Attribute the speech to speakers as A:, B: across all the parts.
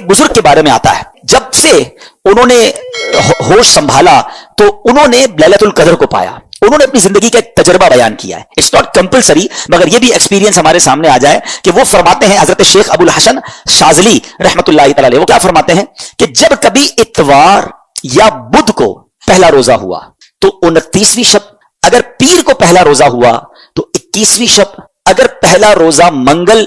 A: ایک بزرگ کے بارے میں آتا ہے، جب سے انہوں نے ہوش سنبھالا تو انہوں نے لیلۃ القدر کو پایا. انہوں نے اپنی زندگی کا ایک تجربہ بیان کیا ہے. اٹس ناٹ کمپلسری، مگر یہ بھی ایکسپیرینس ہمارے سامنے آ جائے کہ وہ فرماتے ہیں حضرت شیخ ابو الحسن شاذلی رحمۃ اللہ تعالی علیہ، وہ کیا فرماتے ہیں کہ جب کبھی اتوار یا بدھ کو پہلا روزہ ہوا تو 29ویں شب، اگر پیر کو پہلا روزہ ہوا تو 21ویں شب، اگر پہلا روزہ منگل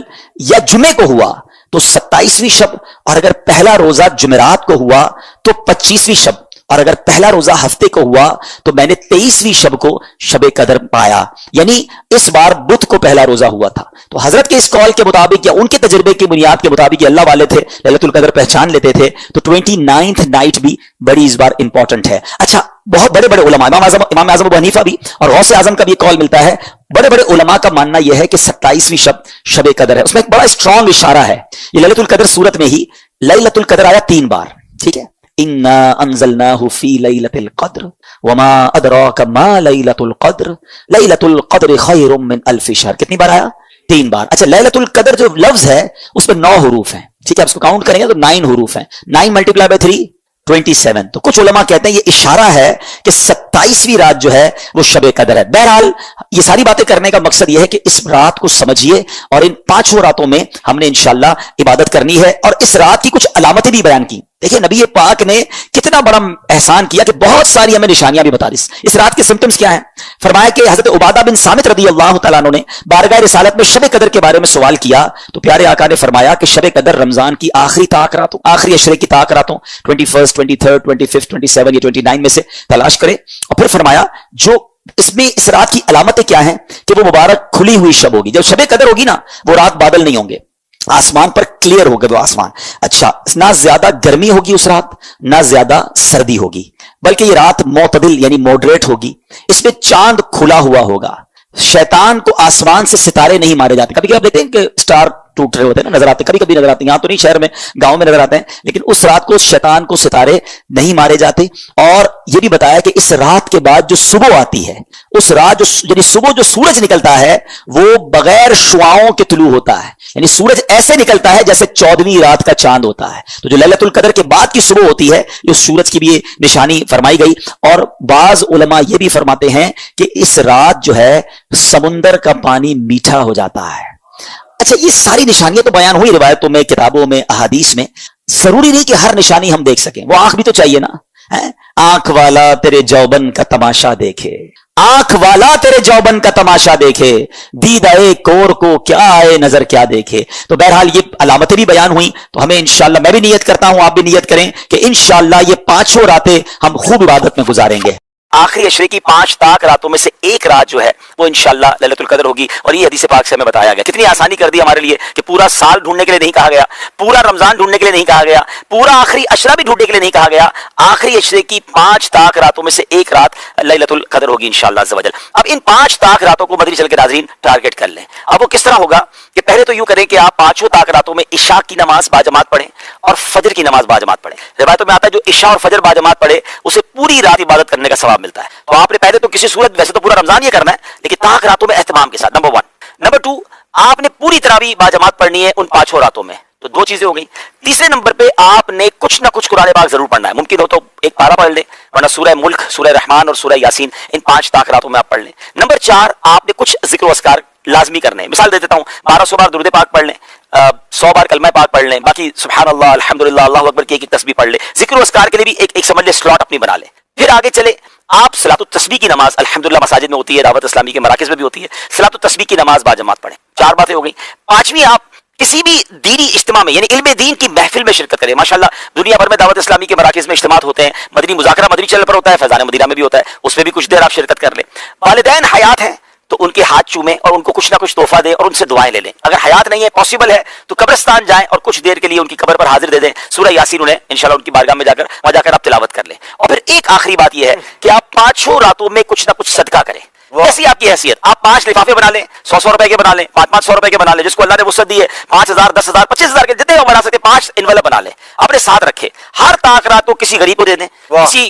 A: یا جمعے کو ہوا تو 27ویں شب، اور اگر پہلا روزہ جمعرات کو ہوا تو 25ویں شب، اور اگر پہلا روزہ ہفتے کو ہوا تو میں نے 23ویں شب کو شب قدر پایا. یعنی اس بار بدھ کو پہلا روزہ ہوا تھا. تو حضرت کے اس کال کے مطابق یا ان کے تجربے کی بنیاد کے مطابق یہ اللہ والے تھے، لیلۃ القدر پہچان لیتے تھے، تو 29th نائٹ بھی بڑی اس بار امپورٹنٹ ہے. اچھا، بہت بڑے بڑے علماء، امام اعظم ابو حنیفہ بھی اور غوث اعظم کا بھی کال ملتا ہے، بڑے بڑے علماء کا ماننا یہ ہے کہ 27ویں شب قدر ہے. اس میں ایک بڑا اسٹرانگ اشارہ ہے. یہ لیلۃ القدر سورت میں ہی لیلۃ القدر آیا 3 بار، ٹھیک ہے. انا انزلناہ فی لیلۃ القدر وما ادراک ما لیلۃ القدر لیلۃ القدر خیر من الف شہر. کتنی بار آیا؟ 3 بار. اچھا، لیلۃ القدر جو لفظ ہے اس میں 9 حروف ہیں، ٹھیک ہے. آپ اس کو کاؤنٹ کریں گے تو 9 حروف ہیں. 9 ملٹیپلائی بائی 3 27. تو کچھ علماء کہتے ہیں یہ اشارہ ہے کہ 27ویں رات جو ہے وہ شب قدر ہے. بہرحال یہ ساری باتیں کرنے کا مقصد یہ ہے کہ اس رات کو سمجھیے اور ان 5 راتوں میں ہم نے انشاءاللہ عبادت کرنی ہے. اور اس رات کی کچھ علامتیں بھی بیان کی. دیکھیں نبی پاک نے کتنا بڑا احسان کیا کہ بہت ساری ہمیں نشانیاں بھی بتا دی. اس رات کے سمپٹمز کیا ہیں؟ فرمایا کہ حضرت عبادہ بن صامت رضی اللہ تعالیٰ عنہ نے بارگاہ رسالت میں شب قدر کے بارے میں سوال کیا تو پیارے آقا نے فرمایا کہ شب قدر رمضان کی آخری طاق راتوں، آخری عشرے کی طاق راتوں 21 23 25 27 یا 29 میں سے تلاش کرے. اور پھر فرمایا جو اس میں اس رات کی علامتیں کیا ہیں کہ وہ مبارک کھلی ہوئی شب ہوگی. جب شب قدر ہوگی نا، وہ رات بادل نہیں ہوں گے، آسمان پر کلیئر ہوگا وہ آسمان. اچھا، نہ زیادہ گرمی ہوگی اس رات، نہ زیادہ سردی ہوگی، بلکہ یہ رات معتدل یعنی ماڈریٹ ہوگی. اس میں چاند کھلا ہوا ہوگا. شیطان کو آسمان سے ستارے نہیں مارے جاتے. کبھی کبھی آپ دیکھتے ہیں کہ سٹار ٹوٹ رہے ہوتے ہیں نا، نظر آتے، کبھی کبھی نظر آتے ہیں. یہاں تو نہیں، شہر میں، گاؤں میں نظر آتے ہیں. لیکن اس رات کو شیطان کو ستارے نہیں مارے جاتے. اور یہ بھی بتایا کہ اس رات کے بعد جو صبح آتی ہے، اس رات یعنی صبح جو سورج نکلتا ہے وہ بغیر شعاؤں کے طلوع ہوتا ہے. یعنی سورج ایسے نکلتا ہے جیسے 14ویں رات کا چاند ہوتا ہے. تو جو لیلۃ القدر کے بعد کی صبح ہوتی ہے، اس سورج کی بھی یہ نشانی فرمائی گئی. اور بعض علماء یہ بھی فرماتے ہیں کہ اس رات جو ہے سمندر کا پانی میٹھا ہو جاتا ہے. اچھا، یہ ساری نشانیاں تو بیان ہوئی روایتوں میں، کتابوں میں، احادیث میں. ضروری نہیں کہ ہر نشانی ہم دیکھ سکیں. وہ آنکھ بھی تو چاہیے نا. آنکھ والا تیرے جوبن کا تماشا دیکھے، آنکھ والا تیرے جوبن کا تماشا دیکھے، دیدہ کور کو کیا آئے نظر کیا دیکھے. تو بہرحال یہ علامتیں بھی بیان ہوئیں. تو ہمیں انشاءاللہ، میں بھی نیت کرتا ہوں، آپ بھی نیت کریں کہ انشاءاللہ یہ 5 راتیں ہم خوب عبادت میں گزاریں گے. آخری عشرے کی 5 طاق راتوں میں سے ایک رات جو ہے وہ انشاءاللہ لیلۃ القدر ہوگی. اور یہ حدیث پاک سے ہمیں بتایا گیا. کتنی آسانی کر دی ہمارے لیے کہ پورا سال ڈھونڈنے کے لیے نہیں کہا گیا، پورا رمضان ڈھونڈنے کے لیے نہیں کہا گیا، پورا آخری عشرہ بھی ڈھونڈنے کے لیے نہیں کہا گیا. آخری عشرے کی 5 طاق راتوں میں سے ایک رات لیلۃ القدر ہوگی انشاءاللہ عز و جل. اب ان 5 طاق راتوں کو مدنی چل کے ناظرین ٹارگٹ کر لیں. اب وہ کس طرح ہوگا کہ پہلے تو یوں کریں کہ آپ 5 طاق راتوں میں عشاء کی نماز باجماعت پڑھیں اور فجر کی نماز باجماعت پڑھیں. روایتوں میں آتا ہے جو عشاء اور فجر باجماعت پڑھے اسے پوری رات عبادت کرنے کا ثواب ملتا ہے. تو آپ نے پہلے تو کسی صورت، ویسے تو پورا رمضان یہ کرنا ہے لیکن طاق راتوں میں اہتمام کے ساتھ، نمبر 1. نمبر 2، آپ نے پوری تراویح باجماعت پڑھنی ہے ان 5 راتوں میں. تو 2 چیزیں ہو گئی. تیسرے نمبر پہ آپ نے کچھ نہ کچھ قرآن پاک ضرور پڑھنا ہے. ممکن ہو تو ایک پارہ پڑھ لیں، ورنہ سورہ ملک، سورہ رحمان اور سورہ یاسین ان 5 طاق راتوں میں آپ پڑھ لیں. نمبر 4، آپ نے کچھ ذکر و اذکار لازمی کرنے ہیں. مثال دے دیتا ہوں، 1200 بار درود پاک پڑھ لیں، 100 بار کلمہ پاک پڑھ لیں، باقی سبحان اللہ، الحمدللہ، اللہ اکبر کی ایک تسبیح پڑھ لیں. ذکر و اذکار کے لیے بھی ایک سمجھ لیں سلاٹ اپنی بنا لیں. پھر آگے چلے، آپ صلاۃ التسبیح کی نماز الحمدللہ مساجد میں ہوتی ہے، دعوت اسلامی کے مراکز میں بھی ہوتی ہے، صلاۃ التسبیح کی نماز باجماعت پڑھیں. 4 باتیں ہو گئی. 5ویں، آپ کسی بھی دینی اجتماع میں یعنی علم دین کی محفل میں شرکت کریں. ماشاءاللہ دنیا بھر میں دعوت اسلامی کے مراکز میں اجتماعات ہوتے ہیں. مدنی مذاکرہ مدنی چینل پر ہوتا ہے، فیضان مدینہ میں بھی ہوتا ہے، اس میں بھی کچھ دیر آپ شرکت کر لیں. والدین حیات ہیں تو ان کے ہاتھ چومیں اور ان کو کچھ نہ کچھ تحفہ دیں اور ان سے دعائیں لے لیں. اگر حیات نہیں ہے، پاسبل ہے تو قبرستان جائیں اور کچھ دیر کے لیے ان کی قبر پر حاضر دے دیں. سورہ یاسین انہیں انشاءاللہ ان کی بارگاہ میں وہاں جا کر آپ تلاوت کر لیں. اور پھر ایک آخری بات یہ ہے کہ آپ 5 راتوں میں کچھ نہ کچھ صدقہ کریں. ایسی آپ کی حیثیت، آپ 5 لفافے بنا لیں، 100 روپے کے بنا لیں، 500 روپے کے بنا لیں، جس کو اللہ نے وسعت دی ہے، 5000 10,000 25,000 کے جتنے بنا سکتے 5 انویلپ بنا لیں، اپنے ساتھ رکھے. ہر طاق رات کو کسی غریب کو دے دیں،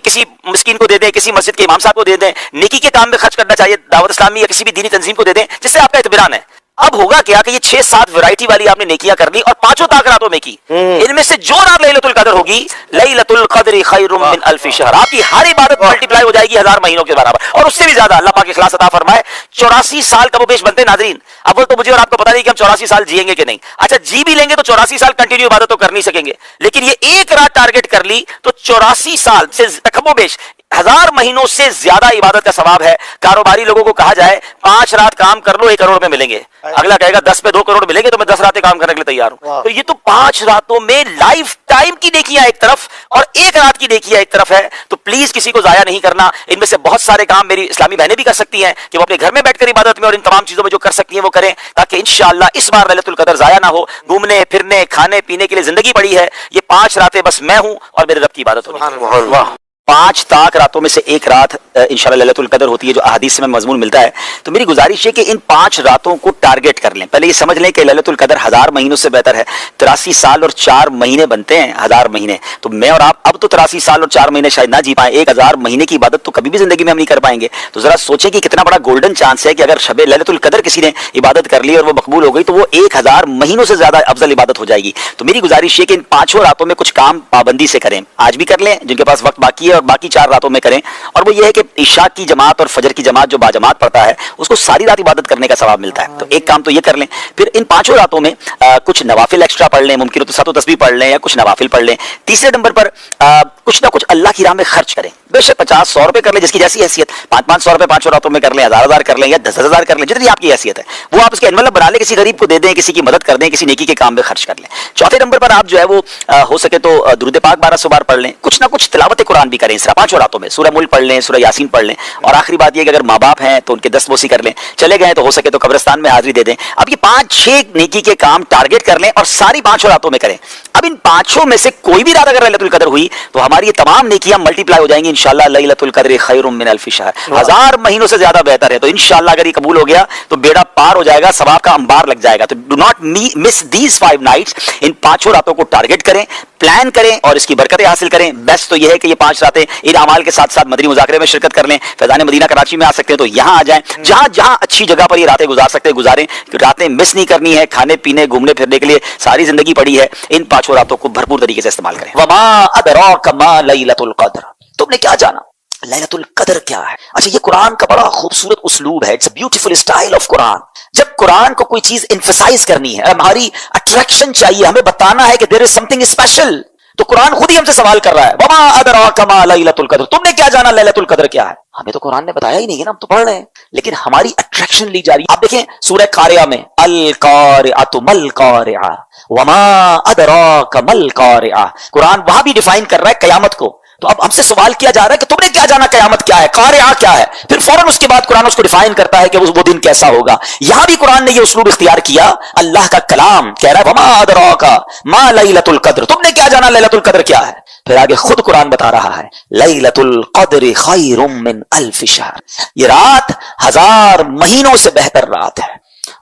A: کسی مسکین کو دے دیں، کسی مسجد کے امام صاحب کو دے دیں. نیکی کے کام میں خرچ کرنا چاہیے، دعوت اسلامی یا کسی بھی دینی تنظیم کو دے دیں جس سے آپ کا اطمینان ہے. اب ہوگا کیا کہ یہ 6-7 ویرائٹی والی آپ نے نیکیاں کر لی اور 5 طاق راتوں میں کی، ان میں سے جو رات لیلۃ القدر ہوگی، لیلۃ القدر خیر من الف شہر، آپ کی ہر عبادت ملٹی پلائی ہو جائے گی 1000 مہینوں کے برابر اور اس سے بھی زیادہ۔ اللہ پاک اخلاص عطا فرمائے۔ 84 سال کا وہ بیش بنتے ناظرین، اول تو مجھے اور آپ کو پتا نہیں کہ ہم 84 سال جیئیں گے کہ نہیں، اچھا جی بھی لیں گے تو 84 سال کنٹینیو عبادت تو کر نہیں سکیں گے، لیکن یہ ایک رات ٹارگٹ کر لی تو 84 سال سے کم و بیش 1000 مہینوں سے زیادہ عبادت کا ثواب ہے۔ کاروباری لوگوں کو کہا جائے 5 رات کام کر لو 1 کروڑ میں ملیں گے، اگلا کہے گا 10 پہ 2 کروڑ ملیں گے تو میں 10 راتیں کام کرنے کے لیے تیار ہوں۔ تو یہ تو 5 راتوں میں لائف ٹائم کی نیکیاں ایک طرف اور 1 رات کی نیکیاں ایک طرف ہے، تو پلیز کسی کو ضائع نہیں کرنا۔ ان میں سے بہت سارے کام میری اسلامی بہنیں بھی کر سکتی ہیں کہ وہ اپنے گھر میں بیٹھ کر عبادت میں اور ان تمام چیزوں میں جو کر سکتی ہیں وہ کریں، تاکہ انشاءاللہ اس بار لیلۃ القدر ضائع نہ ہو۔ گھومنے پھرنے کھانے پینے کے لیے زندگی پڑی ہے، یہ 5 راتیں بس میں ہوں اور میرے رب کی عبادت ہوگی۔ واہ، 5 طاق راتوں میں سے 1 رات انشاءاللہ لیلۃ القدر ہوتی ہے جو احادیث میں مضمون ملتا ہے۔ تو میری گزارش ہے کہ ان 5 راتوں کو ٹارگٹ کر لیں۔ پہلے یہ سمجھ لیں کہ لیلۃ القدر 1000 مہینوں سے بہتر ہے۔ 83 سال اور 4 مہینے بنتے ہیں 1000 مہینے، تو میں اور آپ اب تو 83 سال اور 4 مہینے شاید نہ جی پائیں، 1000 مہینے کی عبادت تو کبھی بھی زندگی میں ہم نہیں کر پائیں گے۔ تو ذرا سوچیں کہ کتنا بڑا گولڈن چانس ہے کہ اگر شب لیلۃ القدر کسی نے عبادت کر لی اور وہ مقبول ہو گئی تو وہ 1000 مہینوں سے زیادہ افضل عبادت ہو جائے گی۔ تو میری گزارش یہ کہ ان 5 راتوں میں کچھ کام پابندی سے کریں، آج بھی کر لیں جن کے پاس وقت باقی ہے، اور باقی 4 راتوں میں کریں۔ اور وہ یہ ہے کہ عشاء کی جماعت اور فجر کی جماعت جو باجماعت پڑھتا ہے اس کو ساری رات عبادت کرنے کا ثواب ملتا ہے۔ تو ایک کام تو یہ کر لیں، پھر ان 5 راتوں میں کچھ نوافل ایکسٹرا پڑھ لیں، ممکن ہو تو 7 تسبیح پڑھ لیں یا کچھ نوافل پڑھ لیں۔ تیسرے نمبر پر کچھ نہ کچھ اللہ کی راہ میں خرچ کریں، بے شک 50-100 روپے کر لیں، جس کی جیسی حیثیت، 500 روپے 5 راتوں میں کر لیں، 1000 کر لیں یا 10,000 کر لیں، جتنی آپ کی حیثیت ہے وہ آپ اس کے انویلپ بنا لیں، کسی غریب کو دے دیں، کسی کی مدد کر دیں، کسی نیکی کے کام میں خرچ کر لیں۔ چوتھے نمبر پر آپ جو ہے وہ ہو سکے تو درود پاک 1200 بار پڑھ لیں، کچھ نہ کچھ تلاوت قرآن بھی کریں اس طرح 5 راتوں میں، سورہ ملک پڑھ لیں، سورہ یاسین پڑھ لیں۔ اور آخری بات یہ کہ اگر ماں باپ ہیں تو ان کے دستبوسی کر لیں، چلے گئے تو ہو سکے تو قبرستان میں حاضری دے دیں۔ اب یہ 5-6 نیکی کے کام ٹارگٹ کر لیں اور ساری 5 راتوں میں کریں۔ اب ان 5 میں سے کوئی بھی رات اگر لیلۃ القدر ہوئی تو ہماری یہ تمام نیکیاں ملٹی پلائی ہو جائیں گی انشاءاللہ۔ لیلۃ القدر خیر من الف شہر، 1000 مہینوں سے زیادہ بہتر ہے۔ تو انشاءاللہ اگر یہ قبول ہو گیا تو بیڑا پار ہو جائے گا، ثواب کا انبار لگ جائے گا۔ تو do not miss these 5 nights, ان 5 راتوں کو ٹارگٹ کریں، پلان کریں اور اس کی برکتیں حاصل کریں۔ بیسٹ تو یہ ہے کہ یہ 5 راتیں ان اعمال کے ساتھ ساتھ مدنی مذاکرے میں شرکت کر لیں۔ فیضان مدینہ کراچی میں آ سکتے ہیں تو یہاں آ جائیں، جہاں جہاں اچھی جگہ پر یہ راتیں گزار سکتے ہیں گزاریں، راتیں مس نہیں کرنی ہے، کھانے پینے گھومنے پھرنے کے لیے ساری زندگی پڑی ہے۔ ان 5 راتوں کو بھرپور طریقے سے استعمال کریں۔ وما ادراک ما لیلۃ القدر، تم نے کیا جانا لیلۃ القدر کیا ہے؟ اچھا یہ قرآن کا بڑا خوبصورت اسلوب ہے، it's a beautiful style of Quran. جب قرآن کو کوئی چیز ایمفسائز کرنی ہے، ہماری اٹریکشن چاہیے، ہمیں بتانا ہے کہ دیر از سم تھنگ اسپیشل، تو قرآن خود ہی ہم سے سوال کر رہا ہے وما ادراک ما لیلۃ القدر، تم نے کیا جانا لیلۃ القدر کیا ہے؟ ہمیں تو قرآن نے بتایا ہی نہیں ہے نا، ہم تو پڑھ رہے ہیں، لیکن ہماری اٹریکشن لی جا رہی ہے۔ آپ دیکھیں سورہ قاریہ میں القارعۃ مل قارعہ وما ادراک مل قارعہ، قرآن وہاں بھی ڈیفائن کر رہا ہے قیامت کو۔ تو اب ہم سے سوال کیا جا رہا ہے کہ تم نے کیا جانا قیامت کیا ہے، قارعہ کیا ہے، پھر فوراً اس کے بعد قرآن اس کو ڈیفائن کرتا ہے کہ وہ دن کیسا ہوگا۔ یہاں بھی قرآن نے یہ اسلوب اختیار کیا، اللہ کا کلام کہہ رہا ہے وما ادراک ما لیلۃ القدر، تم نے کیا جانا لیلۃ القدر کیا ہے، پھر آگے خود قرآن بتا رہا ہے لیلۃ القدر خیر من الف شہر، یہ رات 1000 مہینوں سے بہتر رات ہے۔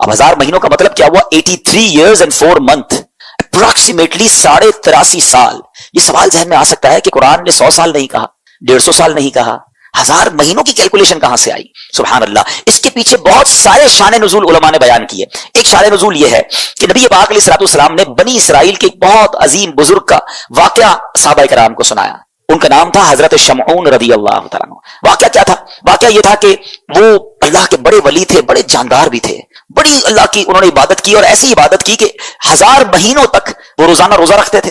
A: اب 1000 مہینوں کا مطلب کیا ہوا؟ 83 years and 4 months، اپروکسیمیٹلی 83.5 سال۔ یہ سوال ذہن میں آ سکتا ہے کہ قرآن نے 100 سال نہیں کہا، 150 سال نہیں کہا، 1000 مہینوں کی کیلکولیشن کہاں سے آئی؟ سبحان اللہ۔ اس کے پیچھے بہت سارے شان نزول علماء نے بیان کیے۔ ایک شان نزول یہ ہے کہ نبی پاک علیہ الصلوۃ والسلام نے بنی اسرائیل کے ایک بہت عظیم بزرگ کا واقعہ صحابہ کرام کو سنایا۔ ان کا نام تھا حضرت شمعون رضی اللہ تعالیٰ عنہ۔ واقعہ کیا تھا؟ واقعہ یہ تھا کہ وہ اللہ کے بڑے ولی تھے، بڑے جاندار بھی تھے، بڑی اللہ کی انہوں نے عبادت کی، اور ایسی عبادت کی کہ 1000 مہینوں تک وہ روزانہ روزہ رکھتے تھے،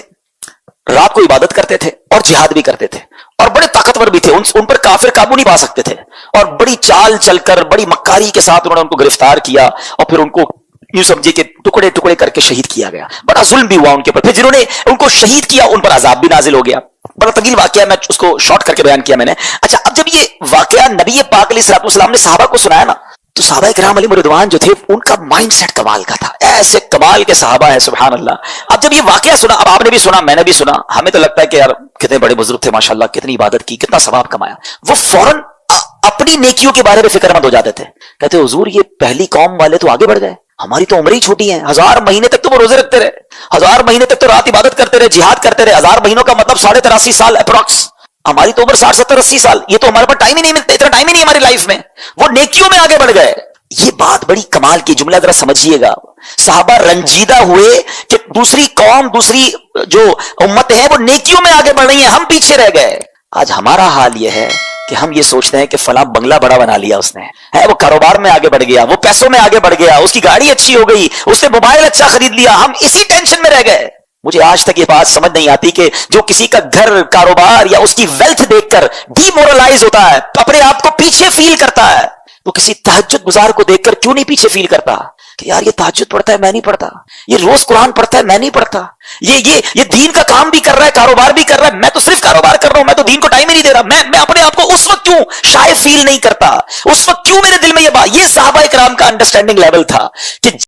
A: رات کو عبادت کرتے تھے اور جہاد بھی کرتے تھے، اور بڑے طاقتور بھی تھے، ان پر کافر قابو نہیں پا سکتے تھے، اور بڑی چال چل کر بڑی مکاری کے ساتھ انہوں نے ان کو گرفتار کیا، اور پھر ان کو یوں سمجھے کہ ٹکڑے ٹکڑے کر کے شہید کیا گیا۔ بڑا ظلم بھی ہوا ان کے اوپر، پھر جنہوں نے ان کو شہید کیا ان پر عذاب بھی نازل ہو گیا۔ بڑا طویل واقعہ، میں اس کو شارٹ کر کے بیان کیا میں نے۔ اچھا اب جب یہ واقعہ نبی پاک علیہ الصلوۃ والسلام نے صحابہ کو سنایا نا، تو صحابہ کرام علیہم رضوان جو تھے ان کا مائنڈ سیٹ کمال کا تھا، ایسے کمال کے صحابہ ہیں سبحان اللہ۔ اب جب یہ واقعہ سنا، اب آپ نے بھی سنا میں نے بھی سنا، ہمیں تو لگتا ہے کہ یار کتنے بڑے بزرگ تھے ماشاءاللہ، کتنی عبادت کی، کتنا ثواب کمایا۔ وہ فوراً اپنی نیکیوں کے بارے میں فکر مند ہو جاتے تھے، کہتے حضور یہ پہلی قوم والے تو آگے بڑھ گئے، ہماری تو عمریں ہی چھوٹی ہیں، 1000 مہینے تک تو وہ روزے رکھتے رہے، 1000 مہینے تک تو رات عبادت کرتے رہے، جہاد کرتے رہے، 1000 مہینوں کا مطلب 83.5 سال اپروکس، ہماری تو عمر 60 70 80 سال، یہ تو ہمارے پاس ٹائم ہی نہیں ملتا، اتنا ٹائم ہی نہیں ہماری لائف میں، وہ نیکیوں میں آگے بڑھ گئے۔ یہ بات بڑی کمال کی جملہ ذرا سمجھیے گا. صحابہ رنجیدہ ہوئے کہ دوسری قوم دوسری جو امتیں ہیں وہ نیکیوں میں آگے بڑھ رہی ہیں, ہم پیچھے رہ گئے. آج ہمارا حال یہ ہے کہ ہم یہ سوچتے ہیں کہ فلاں بنگلہ بڑا بنا لیا اس نے, ہے وہ کاروبار میں آگے بڑھ گیا, وہ پیسوں میں آگے بڑھ گیا, اس کی گاڑی اچھی ہو گئی, اس نے موبائل اچھا خرید لیا, ہم اسی ٹینشن میں رہ گئے. مجھے آج تک یہ بات سمجھ نہیں آتی کہ جو کسی کا گھر کاروبار یا اس کی ویلتھ دیکھ کر ڈی مورلائز ہوتا ہے, اپنے آپ کو پیچھے فیل کرتا ہے, وہ کسی تہجد گزار کو دیکھ کر کیوں نہیں پیچھے فیل کرتا کہ یار یہ تہجد پڑھتا ہے میں نہیں پڑھتا, یہ روز قرآن پڑھتا ہے میں نہیں پڑھتا, یہ دین کا کام بھی کر رہا ہے کاروبار بھی کر رہا ہے, میں تو صرف کاروبار کر رہا ہوں, میں تو دین کو ٹائم ہی نہیں دے رہا. میں اپنے آپ کو اس وقت کیوں شائع فیل نہیں کرتا, اس وقت کیوں میرے دل میں یہ بات. یہ صحابہ کرام کا انڈرسٹینڈنگ لیول تھا کہ